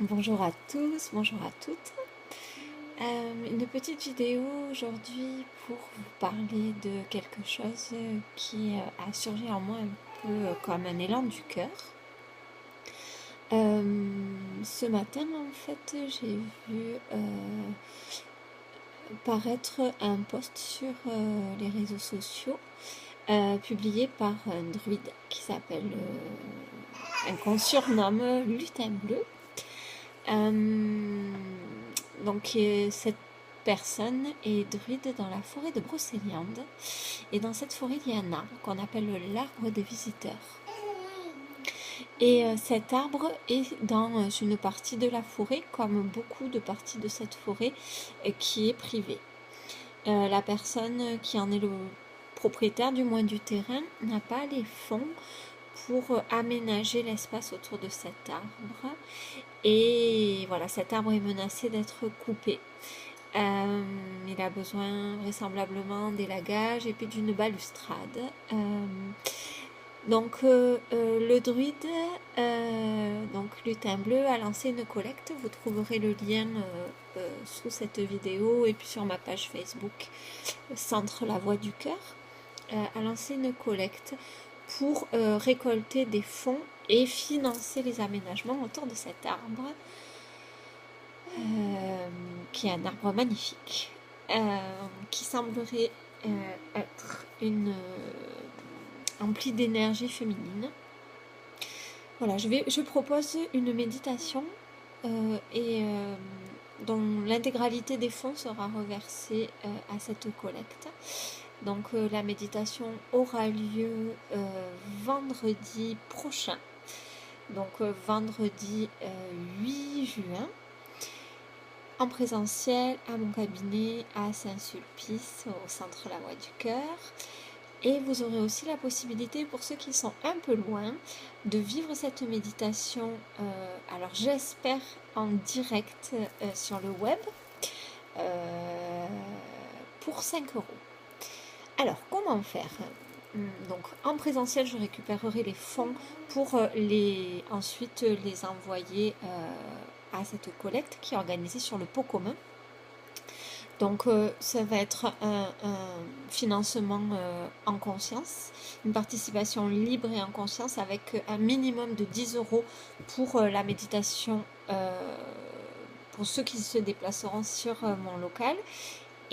Bonjour à tous, bonjour à toutes. Une petite vidéo aujourd'hui pour vous parler de quelque chose qui a surgi en moi un peu comme un élan du cœur. Ce matin, en fait, j'ai vu paraître un post sur les réseaux sociaux publié par un druide qui s'appelle, qu'on surnomme Lutin Bleu. Donc cette personne est druide dans la forêt de Brocéliande. Et dans cette forêt, il y a un arbre qu'on appelle l'arbre des visiteurs. Et cet arbre est dans une partie de la forêt, comme beaucoup de parties de cette forêt, qui est privée. La personne qui en est le propriétaire, du moins du terrain, n'a pas les fonds pour aménager l'espace autour de cet arbre. Et voilà, cet arbre est menacé d'être coupé. Il a besoin vraisemblablement d'élagage et puis d'une balustrade. Donc le druide, donc Lutin Bleu, a lancé une collecte. Vous trouverez le lien sous cette vidéo et puis sur ma page Facebook Centre La Voix du Cœur. A lancé une collecte pour récolter des fonds et financer les aménagements autour de cet arbre, qui est un arbre magnifique, qui semblerait être empli d'énergie féminine. Voilà, je propose une méditation dont l'intégralité des fonds sera reversée à cette collecte. Donc la méditation aura lieu vendredi prochain, donc vendredi 8 juin, en présentiel à mon cabinet à Saint-Sulpice, au centre La Voix du Cœur. Et vous aurez aussi la possibilité, pour ceux qui sont un peu loin, de vivre cette méditation, alors j'espère en direct sur le web, pour 5 euros. Alors, comment faire? Donc, en présentiel, je récupérerai les fonds pour ensuite les envoyer à cette collecte qui est organisée sur le pot commun. Donc, ça va être un financement en conscience, une participation libre et en conscience avec un minimum de 10 euros pour la méditation, pour ceux qui se déplaceront sur mon local.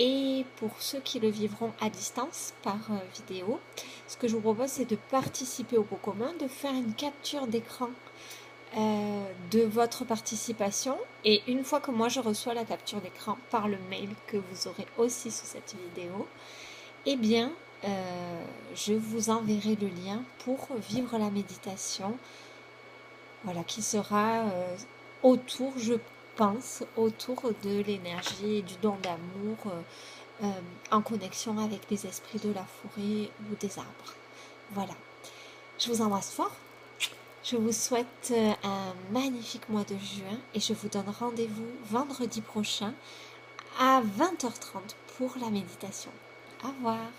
Et pour ceux qui le vivront à distance par vidéo, ce que je vous propose, c'est de participer au pot commun, de faire une capture d'écran de votre participation. Et une fois que moi je reçois la capture d'écran par le mail que vous aurez aussi sous cette vidéo, eh bien, je vous enverrai le lien pour vivre la méditation, voilà, qui sera autour, je pense, autour de l'énergie et du don d'amour, en connexion avec les esprits de la forêt ou des arbres. Voilà. Je vous embrasse fort. Je vous souhaite un magnifique mois de juin et je vous donne rendez-vous vendredi prochain à 20h30 pour la méditation. Au revoir.